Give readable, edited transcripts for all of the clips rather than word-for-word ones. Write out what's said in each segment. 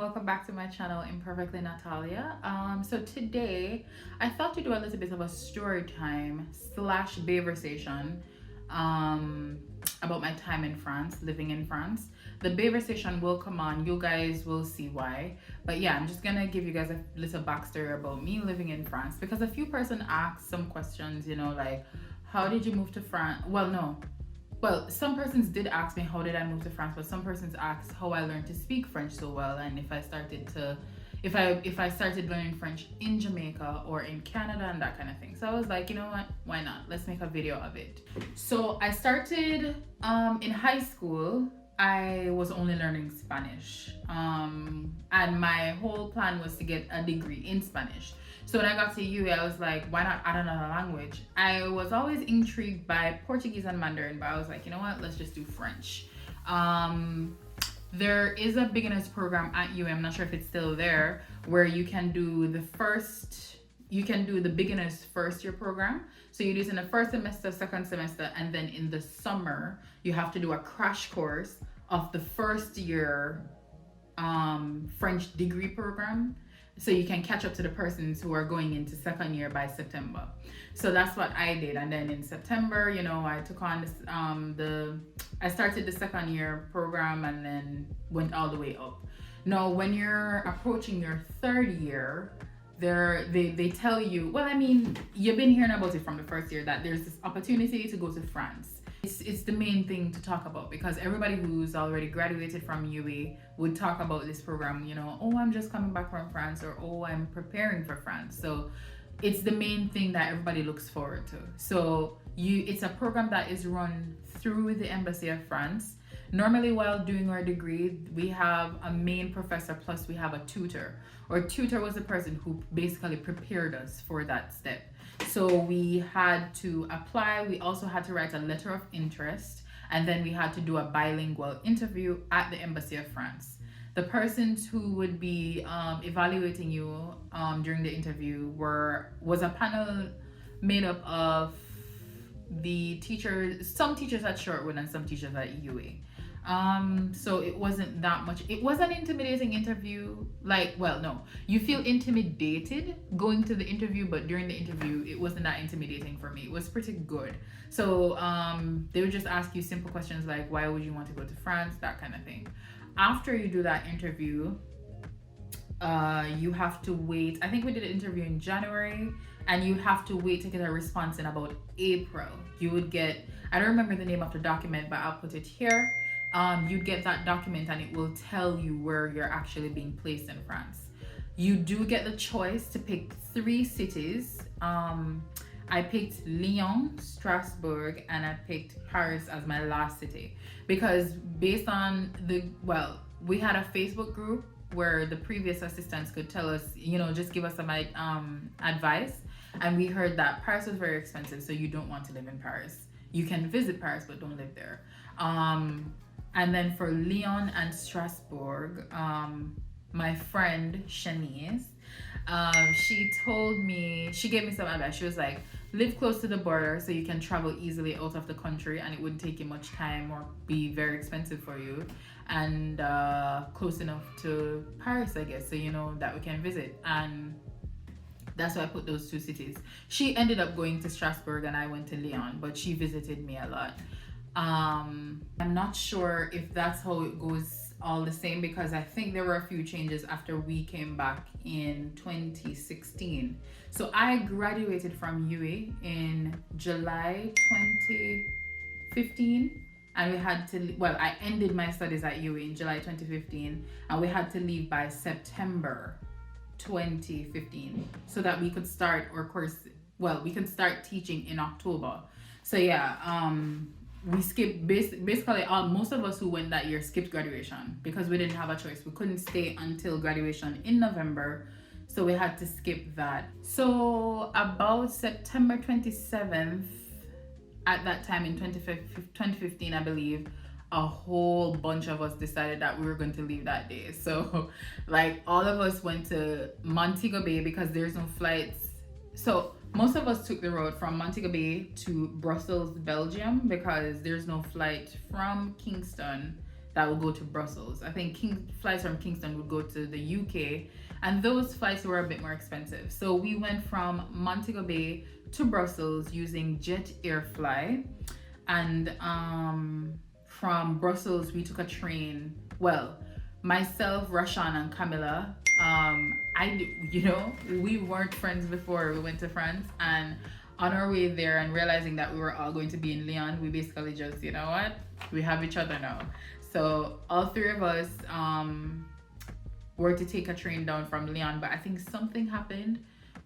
welcome back to my channel, Imperfectly Natalya. So today I thought to do a little bit of a story time slash Bae-versation about my time in France, living in France. The Bae-versation will come on, you guys will see why. But yeah, I'm just gonna give you guys a little backstory about me living in France, because a few person asked some questions, you know, like, how did you move to France? Well, some persons did ask me how did I move to France, but some persons asked how I learned to speak French so well, and if I started learning French in Jamaica or in Canada and that kind of thing. So I was like, you know what, why not? Let's make a video of it. So I started in high school. I was only learning Spanish, and my whole plan was to get a degree in Spanish. So when I got to UA, I was like, why not add another language? I was always intrigued by Portuguese and Mandarin, but I was like, you know what, let's just do French. There is a beginners program at UA, I'm not sure if it's still there, where you can do the beginners first year program. So you do it in the first semester, second semester, and then in the summer, you have to do a crash course of the first year French degree program. So you can catch up to the persons who are going into second year by September. So that's what I did. And then in September, you know, I took on this, I started the second year program and then went all the way up. Now, when you're approaching your third year, they tell you, well, I mean, you've been hearing about it from the first year, that there's this opportunity to go to France. It's the main thing to talk about, because everybody who's already graduated from UA would talk about this program, you know, oh, I'm just coming back from France, or oh, I'm preparing for France. So it's the main thing that everybody looks forward to. So it's a program that is run through the Embassy of France. Normally, while doing our degree, we have a main professor plus we have a tutor. Our tutor was the person who basically prepared us for that step. So we had to apply. We also had to write a letter of interest, and then we had to do a bilingual interview at the Embassy of France. The persons who would be evaluating you during the interview was a panel made up of the teachers, some teachers at Shortwood and some teachers at UA. So it wasn't that much. It was an intimidating interview. Like, well, no, you feel intimidated going to the interview, but during the interview, it wasn't that intimidating for me. It was pretty good. So they would just ask you simple questions like, why would you want to go to France? That kind of thing. After you do that interview, you have to wait. I think we did an interview in January, and you have to wait to get a response in about April. You would get, I don't remember the name of the document, but I'll put it here. You'd get that document and it will tell you where you're actually being placed in France. You do get the choice to pick 3 cities. I picked Lyon, Strasbourg, and I picked Paris as my last city, because based on we had a Facebook group where the previous assistants could tell us, you know, just give us some advice, and we heard that Paris was very expensive, so you don't want to live in Paris. You can visit Paris, but don't live there. And then for Lyon and Strasbourg, my friend Shanice, she gave me some advice. She was like, live close to the border so you can travel easily out of the country and it wouldn't take you much time or be very expensive for you, and close enough to Paris, I guess, so you know that we can visit. And that's why I put those 2 cities. She ended up going to Strasbourg and I went to Lyon, but she visited me a lot. I'm not sure if that's how it goes all the same, because I think there were a few changes after we came back in 2016. So I graduated from UA in July 2015, and we had to, I ended my studies at UA in July 2015, and we had to leave by September 2015 so that we could start our course. We can start teaching in October. So yeah, we skipped basically most of us who went that year skipped graduation because we didn't have a choice. We couldn't stay until graduation in November, so we had to skip that. So about September 27th, at that time in 2015, I believe, a whole bunch of us decided that we were going to leave that day. So like all of us went to Montego Bay because there's no flights. So most of us took the road from Montego Bay to Brussels, Belgium, because there's no flight from Kingston that would go to Brussels. I think flights from Kingston would go to the UK, and those flights were a bit more expensive. So we went from Montego Bay to Brussels using Jet Airfly, and from Brussels we took a train. Well, myself, Rashan, and Camilla. We weren't friends before we went to France, and on our way there and realizing that we were all going to be in Lyon, we basically just, you know what, we have each other now. So all three of us were to take a train down from Lyon, but I think something happened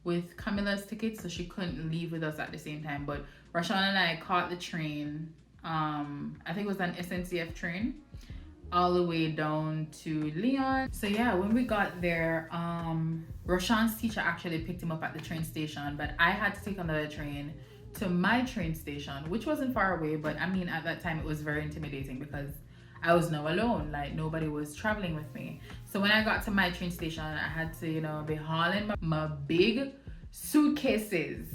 with Camilla's ticket, so she couldn't leave with us at the same time. But Rashan and I caught the train. I think it was an SNCF train all the way down to Lyon. So yeah, when we got there, Rashan's teacher actually picked him up at the train station, but I had to take another train to my train station, which wasn't far away, but I mean, at that time it was very intimidating because I was now alone, like nobody was traveling with me. So when I got to my train station, I had to, be hauling my big suitcases.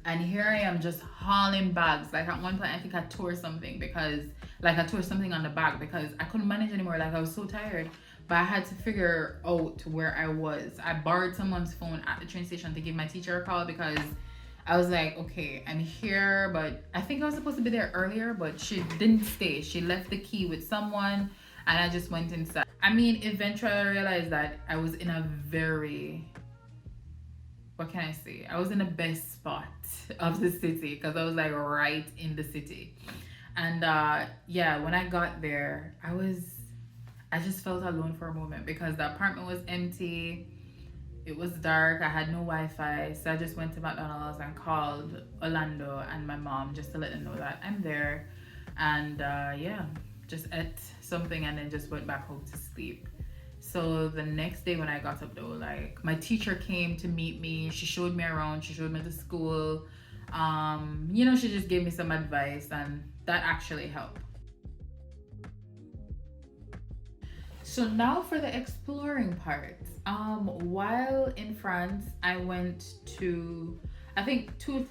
And here I am just hauling bags. Like at one point, I think I tore something on the back because I couldn't manage anymore. Like I was so tired, but I had to figure out where I was. I borrowed someone's phone at the train station to give my teacher a call because I was like, okay, I'm here, but I think I was supposed to be there earlier, but she didn't stay. She left the key with someone and I just went inside. I mean, eventually I realized that I was in a very, what can I say? I was in the best spot of the city because I was like right in the city. And when I got there, I just felt alone for a moment because the apartment was empty. It was dark. I had no Wi-Fi. So I just went to McDonald's and called Olando and my mom just to let them know that I'm there. And just ate something and then just went back home to sleep. So the next day when I got up though, like my teacher came to meet me. She showed me around. She showed me to school. She just gave me some advice and that actually helped. So now for the exploring part. While in France, I went to, I think two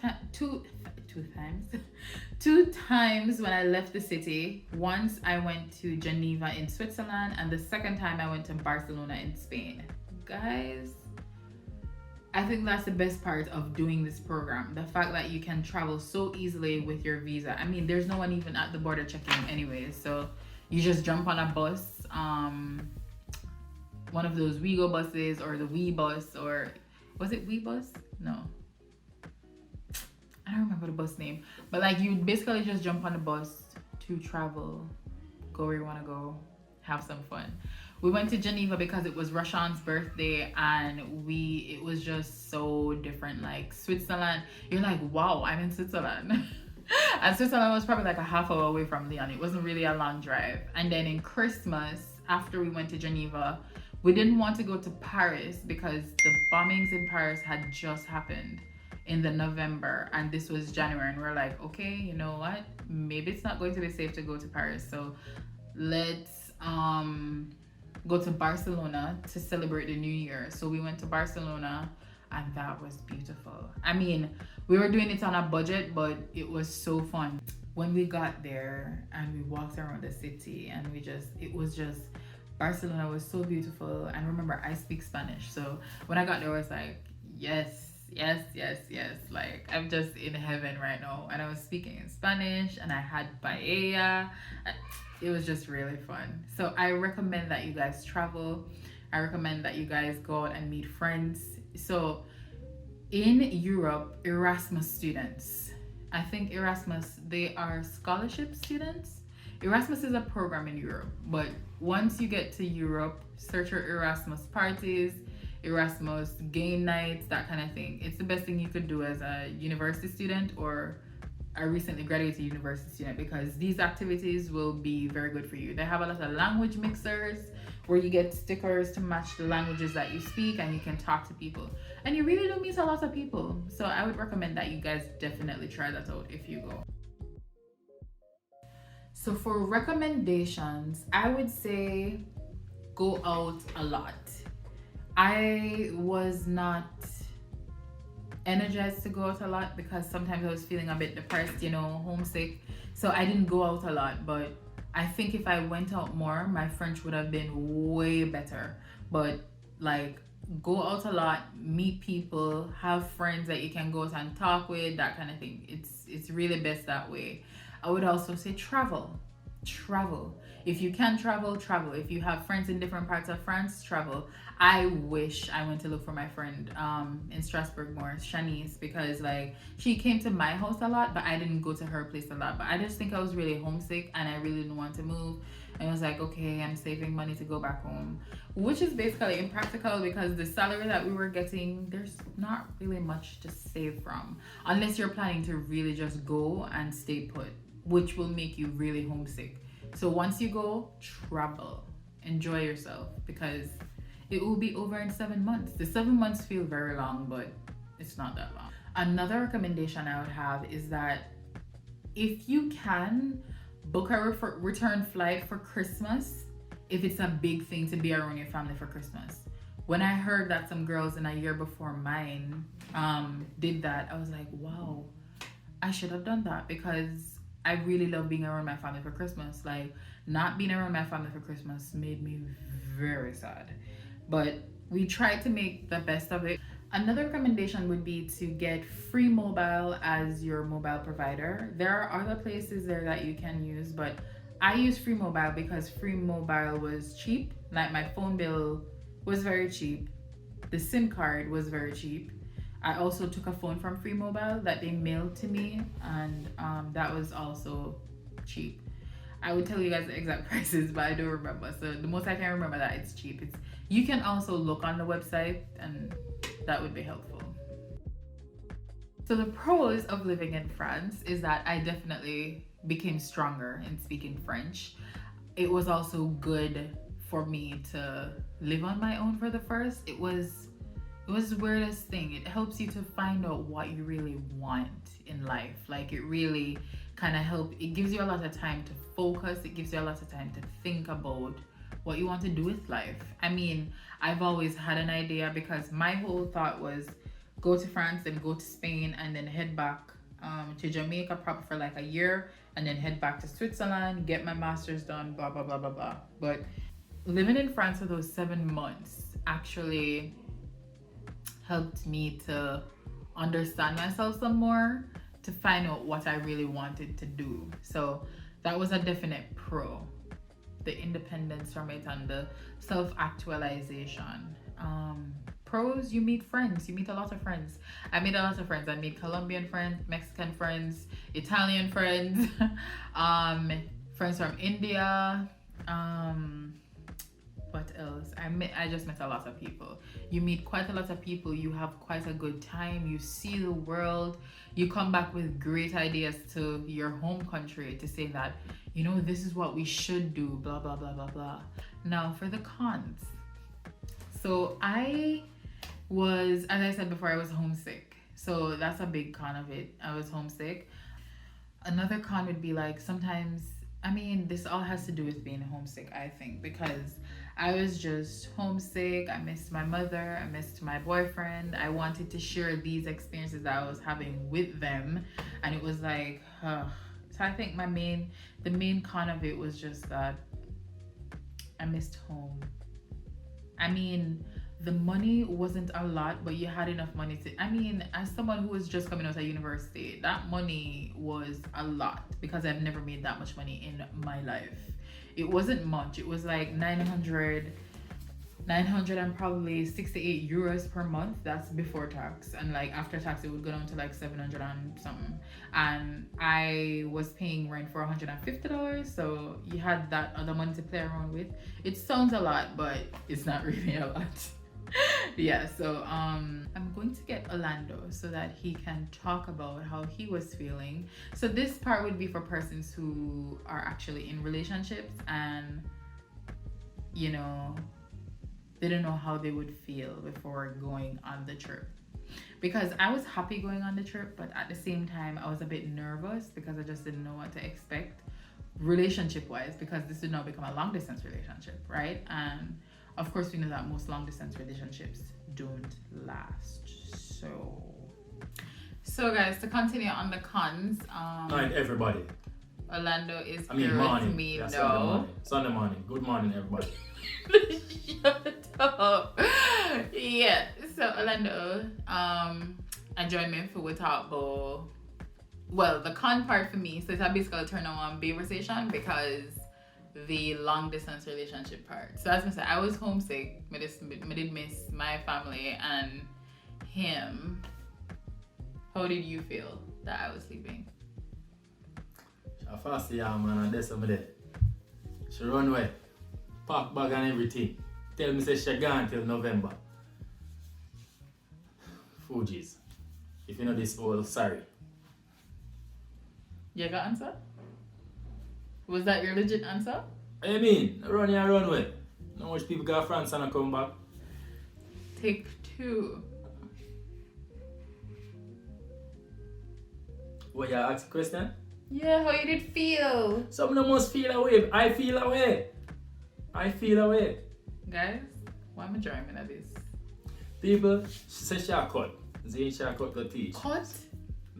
times when I left the city. Once I went to Geneva in Switzerland, and the second time I went to Barcelona in Spain. Guys, I think that's the best part of doing this program. The fact that you can travel so easily with your visa. I mean, there's no one even at the border checking anyways. So you just jump on a bus, one of those WeGo buses or the WeBus, or was it WeBus? No. I don't remember the bus name. But like you basically just jump on the bus to travel, go where you want to go, have some fun. We went to Geneva because it was Rashan's birthday and it was just so different. Like Switzerland, you're like, wow, I'm in Switzerland. And Switzerland was probably like a half hour away from Lyon. It wasn't really a long drive. And then in Christmas, after we went to Geneva, we didn't want to go to Paris because the bombings in Paris had just happened in the November and this was January, and we're like, okay, you know what? Maybe it's not going to be safe to go to Paris. So let's go to Barcelona to celebrate the new year. So we went to Barcelona and that was beautiful. I mean, we were doing it on a budget, but it was so fun. When we got there and we walked around the city and Barcelona was so beautiful. And remember, I speak Spanish. So when I got there, I was like, yes. Like I'm just in heaven right now. And I was speaking in Spanish and I had paella. It was just really fun. So I recommend that you guys travel. I recommend that you guys go out and meet friends. So in Europe, Erasmus students, I think Erasmus, they are scholarship students. Erasmus is a program in Europe, but once you get to Europe, search for Erasmus parties, Erasmus game nights, that kind of thing. It's the best thing you could do as a university student or a recently graduated university student because these activities will be very good for you. They have a lot of language mixers where you get stickers to match the languages that you speak and you can talk to people. And you really do meet a lot of people. So I would recommend that you guys definitely try that out if you go. So for recommendations, I would say go out a lot. I was not energized to go out a lot because sometimes I was feeling a bit depressed, homesick. So I didn't go out a lot, but I think if I went out more, my French would have been way better. But like, go out a lot, meet people, have friends that you can go out and talk with, that kind of thing. It's really best that way. I would also say travel. Travel. If you can travel, travel. If you have friends in different parts of France, travel. I wish I went to look for my friend in Strasbourg more, Shanice, because like she came to my house a lot, but I didn't go to her place a lot. But I just think I was really homesick and I really didn't want to move. And I was like, okay, I'm saving money to go back home, which is basically impractical because the salary that we were getting, there's not really much to save from unless you're planning to really just go and stay put, which will make you really homesick. So once you go, travel, enjoy yourself, because it will be over in 7 months. The 7 months feel very long, but it's not that long. Another recommendation I would have is that if you can, book a return flight for Christmas if it's a big thing to be around your family for Christmas. When I heard that some girls in a year before mine did that, I was like, wow, I should have done that, because I really love being around my family for Christmas. Like, not being around my family for Christmas made me very sad. But we tried to make the best of it. Another recommendation would be to get Free Mobile as your mobile provider. There are other places there that you can use, but I use Free Mobile because Free Mobile was cheap. Like, my phone bill was very cheap. The SIM card was very cheap. I also took a phone from Free Mobile that they mailed to me, and that was also cheap. I would tell you guys the exact prices, but I don't remember. So the most I can remember that it's cheap. You can also look on the website, and that would be helpful. So the pros of living in France is that I definitely became stronger in speaking French. It was also good for me to live on my own for the first. It was the weirdest thing. It helps you to find out what you really want in life. Like, it really kind of it gives you a lot of time to focus. It gives you a lot of time to think about what you want to do with life. I mean, I've always had an idea, because my whole thought was go to France, then go to Spain, and then head back to Jamaica proper for like a year, and then head back to Switzerland, get my master's done, blah, blah, blah, blah, blah. But living in France for those 7 months actually helped me to understand myself some more, to find out what I really wanted to do. So that was a definite pro. The independence from it and the self-actualization. Pros, you meet friends. You meet a lot of friends. I made a lot of friends. I made Colombian friends, Mexican friends, Italian friends, friends from India. What else? I just met a lot of people. You meet quite a lot of people. You have quite a good time. You see the world. You come back with great ideas to your home country to say that, you know, this is what we should do, blah, blah, blah, blah, blah. Now for the cons. So I was, as I said before, I was homesick. So that's a big con of it. I was homesick. Another con would be like sometimes, I mean, this all has to do with being homesick, I think, because I was just homesick. I missed my mother. I missed my boyfriend. I wanted to share these experiences that I was having with them. And it was like, so I think the main con of it was just that I missed home. I mean, the money wasn't a lot, but you had enough money to, I mean, as someone who was just coming out of university, that money was a lot, because I've never made that much money in my life. It wasn't much. It was like 900 and probably 68 euros per month. That's before tax, and like after tax it would go down to like 700 and something, and I was paying rent for $150, so you had that other money to play around with. It sounds a lot, but it's not really a lot. Yeah, so I'm going to get Orlando so that he can talk about how he was feeling. So this part would be for persons who are actually in relationships and, you know, they don't know how they would feel before going on the trip. Because I was happy going on the trip, but at the same time I was a bit nervous because I just didn't know what to expect relationship wise, because this would now become a long distance relationship, right? And of course we know that most long distance relationships don't last. So guys, to continue on the cons, Night everybody. Orlando is I mean here morning. with me Yeah, now. Sunday morning. Good morning, everybody. Shut up. Yeah. So Orlando, I joined me for we talk about, well, the con part for me. So it's basically turn on Bae-versation because the long distance relationship part. So as I said, I was homesick. I did miss my family and him. How did you feel that I was sleeping? I fast yeah man, and there's somebody there. She run away, pack bag and everything. Tell me say she gone till November. Fugees. If you know this old sorry. You got answer? Was that your legit answer? I mean, run here, run away. Not much people got France and I come back. Take two. What you ask a question? Yeah, how you did feel? Some of them must feel away. I feel away. I feel away. Guys, why am I driving at this? People, she said she a cut. See, she a cut go teach. Cut?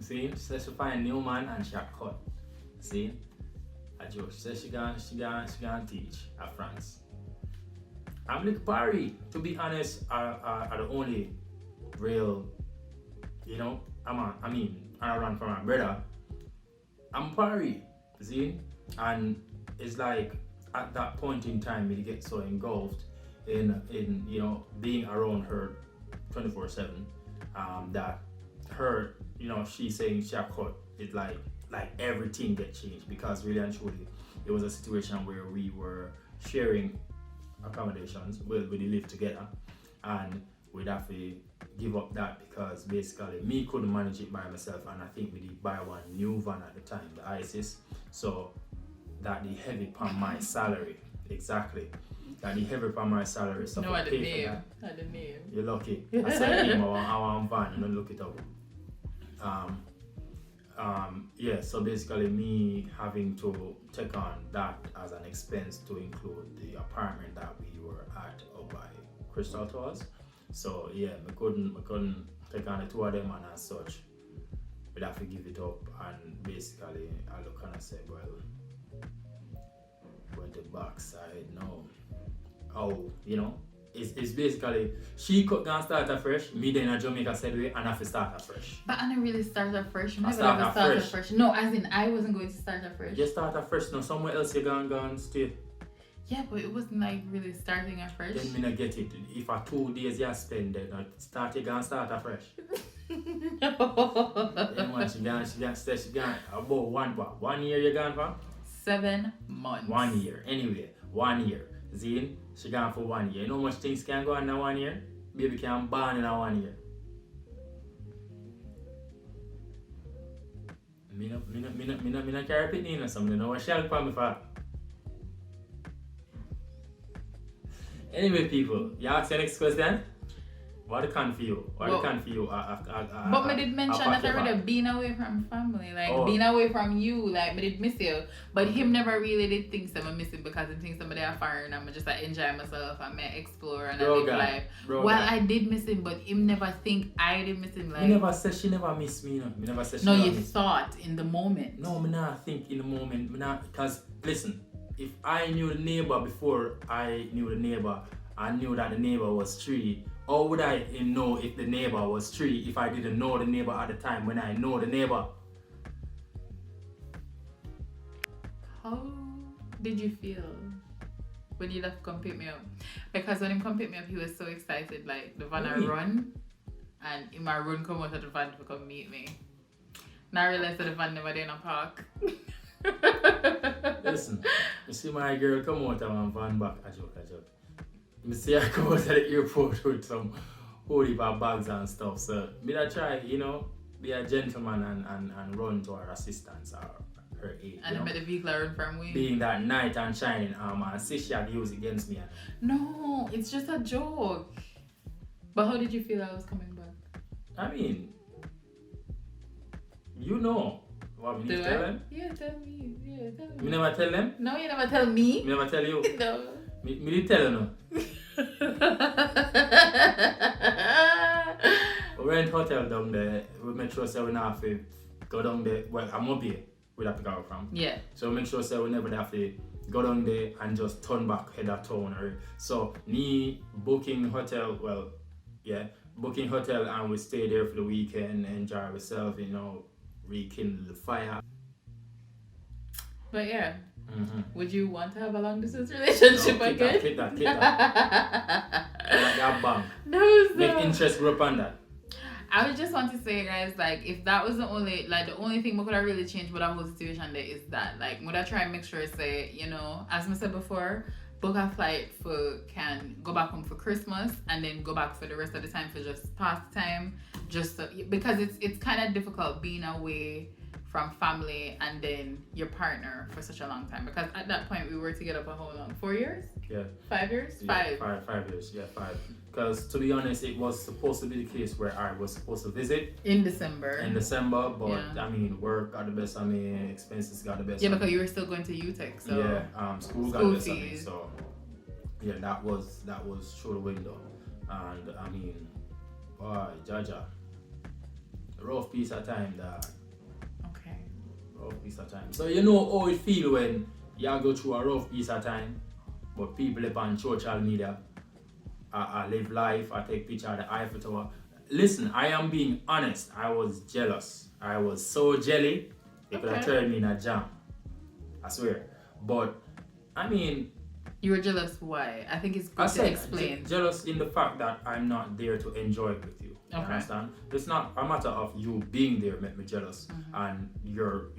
See, she said she find a new man and she a cut. See? A joke. She said she gonna teach at France. I'm like Paris. To be honest, are the only real, you know, I run from my brother. I'm Paris, see? And it's like at that point in time we get so engulfed in you know being around her 24/7 that her, you know, she's saying she a cut, it's like everything get changed because really and truly it was a situation where we were sharing accommodations, we live together, and we'd have to give up that because basically me couldn't manage it by myself, and I think we did buy one new van at the time, the ISIS, so that the heavy upon my salary. Exactly. That the heavy upon my salary. So no, I didn't name. I didn't name. You're lucky. I said name I want van, you know, look it up. Yeah, so basically me having to take on that as an expense to include the apartment that we were at up by Crystal Towers. So yeah, I couldn't take on the two of them, and as such we'd have to give it up, and basically I look and I say, well, went the backside now. Oh, you know, it's basically she could go and start afresh, me then in Jamaica said we and have to start afresh. But I didn't really start afresh. Never start ever start afresh. afresh. No, as in I wasn't going to start afresh. Just start afresh now, somewhere else you gone stay. Yeah, but it wasn't like really starting afresh. Then me not get it. If for 2 days you spend then start afresh. No. Yeah, man, she gone about 1 year you gone for? 7 months. 1 year. Anyway, 1 year. Zine, she gone for 1 year. You know how much things can go on in 1 year? Baby can born in 1 year. Me no carry pitney or something. You know what she help me for? Anyway, people, you ask the next question. What the con for you? What the con for you? But me did mention that I already been away from family, like being away from you, like me did miss you. But him never really did think that I miss him because he thinks somebody are foreign and I just like enjoy myself and me explore and I live life. Well, I did miss him, but him never think I did miss him. Like me never said she never miss me. No, me never said she. No, never you miss thought in the moment. No, me not think in the moment. Me not, because listen, if I knew the neighbor before I knew the neighbor, I knew that the neighbor was 3. How would I know if the neighbor was 3 if I didn't know the neighbor at the time when I know the neighbor? How did you feel when you left come pick me up? Because when him come pick me up, he was so excited, like the van I run, and in my run come out of the van to come meet me. Now I realized that the van never there in a park. Listen, you see my girl come out of my van back, I joke. I see her come out of the airport with some whole heap of bags and stuff. So me I try, you know, be a gentleman and run to her assistance or her aid. And I made the vehicle run from me. Being that knight and shining armor, and see she had used against me. No, it's just a joke. But how did you feel I was coming back? I mean, you know. What, me need to tell them? Yeah, tell me. Yeah, tell me. Me never tell them? No, you never tell me. Me never tell you? No. Me did tell you no. We rent hotel down there. We make sure 7.5 go down there. Well, I'm up here. we have to go from. Yeah. So make sure we never have to go down there and just turn back head at town. Or so me booking hotel, booking hotel and we stay there for the weekend, enjoy ourselves, rekindle the fire. But yeah. Mm-hmm. Would you want to have a long distance relationship again? Keep that. That bang. No, Make interest group on that. I would just want to say, guys, like, if that was the only thing we could have really changed with that whole situation there is that, like, would I try and make sure, say, as I said before, book a flight can go back home for Christmas and then go back for the rest of the time for just pastime, because it's kind of difficult being away from family and then your partner for such a long time, because at that point we were together for how long? 4 years? Yeah. 5 years? Yeah, 5 years. Yeah, 5. Because to be honest, it was supposed to be the case where I was supposed to visit in December, but yeah. I mean, work got the best of me, expenses got the best. Yeah, because you were still going to UTech, so yeah, school got the best of me, so yeah, that was through the window, and I mean, boy, Jaja, rough piece of time, dog. Okay. Rough piece of time. So you know how it feel when you go through a rough piece of time, but people up on social media. I live life, I take picture of the Eiffel Tower. Listen, I am being honest. I was jealous. I was so jelly, it could have turned me in a jam. I swear. But, I mean... You were jealous, why? I think it's good to explain. Jealous in the fact that I'm not there to enjoy it with you. You understand? It's not a matter of you being there make me jealous. Mm-hmm. And you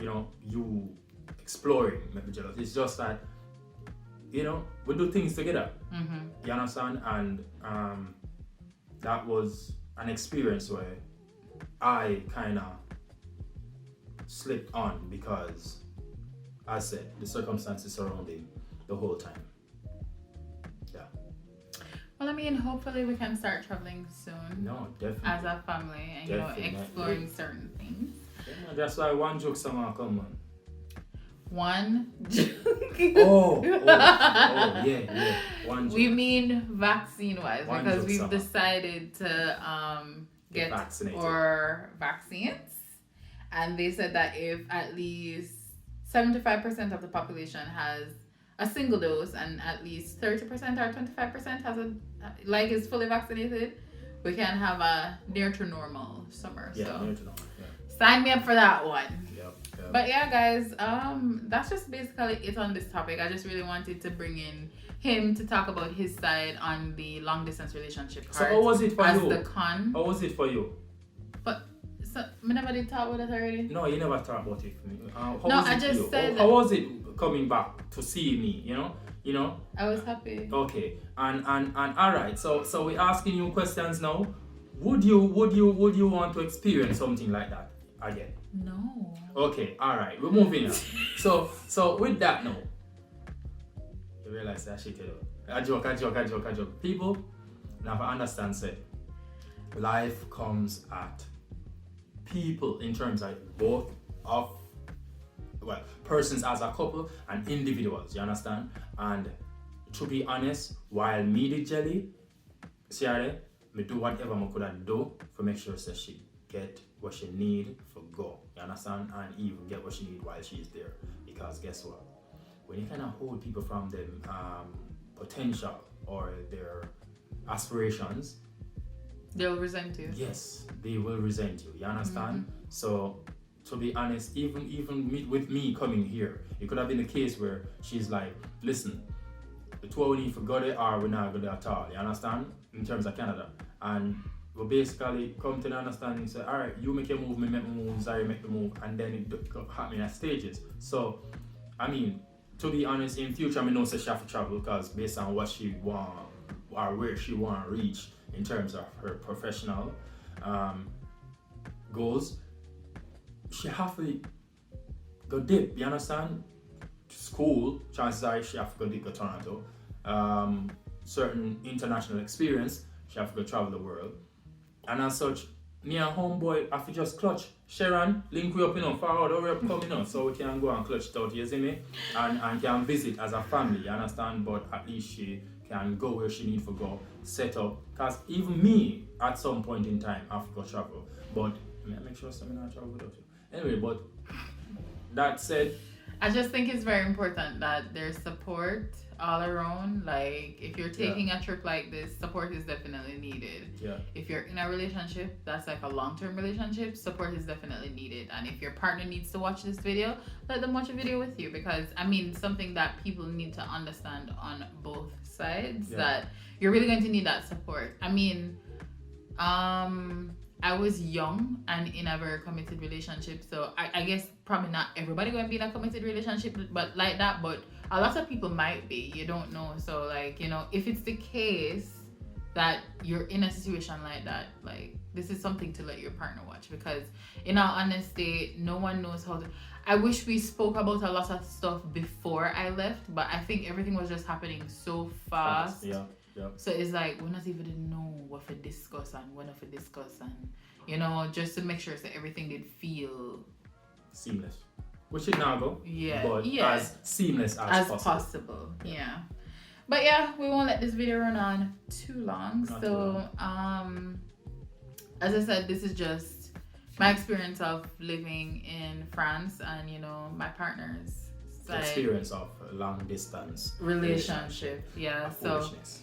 exploring make me jealous. It's just that we do things together. Mm-hmm. You understand? And that was an experience where I kind of slipped on because, as I said, the circumstances surrounding the whole time. Yeah. Well, I mean, hopefully we can start traveling soon. No, definitely. As a family and, exploring certain things. Yeah, that's why one joke somehow come on. One oh yeah. One we mean vaccine-wise, because we've decided to get vaccinated our vaccines, and they said that if at least 75% of the population has a single dose and at least 30% or 25% has is fully vaccinated, we can have a near to normal summer. Yeah, so near to normal. Yeah. Sign me up for that one. Yep. But yeah, guys, that's just basically it on this topic. I just really wanted to bring in him to talk about his side on the long distance relationship part. So how was it for you? As the con. How was it for you? But so I never did talk about it already. No, you never talked about it for me. How was it coming back to see me? You know. I was happy. Okay, and all right. So we're asking you questions now. Would you want to experience something like that again? No. Okay, all right. We're moving on. So with that now, you realize that shit. A joke. People never understand. Say, life comes at people in terms of both of persons as a couple and individuals. You understand? And to be honest, while me the jelly, see me do whatever I could do for make sure that she get what she need for go. You understand? And even get what she need while she's there. Because guess what? When you kind of hold people from them potential or their aspirations, they'll resent you. Yes, they will resent you. You understand? Mm-hmm. So to be honest, even with me coming here, it could have been a case where she's like, listen, the two we need for go there or we're not go there at all. You understand? In terms of Canada. And we basically come to the understanding, say, all right, you make your move, me make my move, Zari make the move, and then it happen in stages. So, I mean, to be honest, in future, I know say she have to travel because based on what she want or where she want to reach in terms of her professional goals, she have to go deep. You understand? School, chances are she have to go deep to Toronto. Certain international experience, she have to go travel the world. And as such, me and homeboy have to just clutch. Sharon, link we up, forward, hurry up, come, so we can go and clutch it out, you see me? And can visit as a family, you understand? But at least she can go where she need to go, set up. Because even me, at some point in time, have to go travel. But, make sure I'm not travel without you. Anyway, but, that said, I just think it's very important that there's support all around. Like, if you're taking a trip like this, support is definitely needed. Yeah. If you're in a relationship that's like a long-term relationship, support is definitely needed. And if your partner needs to watch this video, let them watch a video with you, because I mean, something that people need to understand on both sides, that you're really going to need that support. I mean, I was young and in a very committed relationship, so I guess probably not everybody going to be in a committed relationship, but like that. But a lot of people might be. You don't know. So like, you know, if it's the case that you're in a situation like that, like, this is something to let your partner watch, because in all honesty, no one knows how to. I wish we spoke about a lot of stuff before I left, but I think everything was just happening so fast. Yeah. So it's like we're not even know what to discuss and when to discuss, and you know, just to make sure that everything did feel seamless. We should now go. But yeah. as seamless as possible. Yeah. But yeah, we won't let this video run on too long. Not too long. As I said, this is just my experience of living in France, and you know, my partner's experience of long distance relationship. Yeah. So foolishness.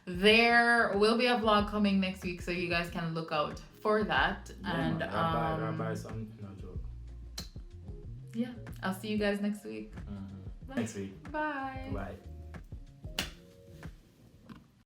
there will be a vlog coming next week, so you guys can look out for that. And buy some, no joke. Yeah, I'll see you guys next week. Next week. Bye. Bye.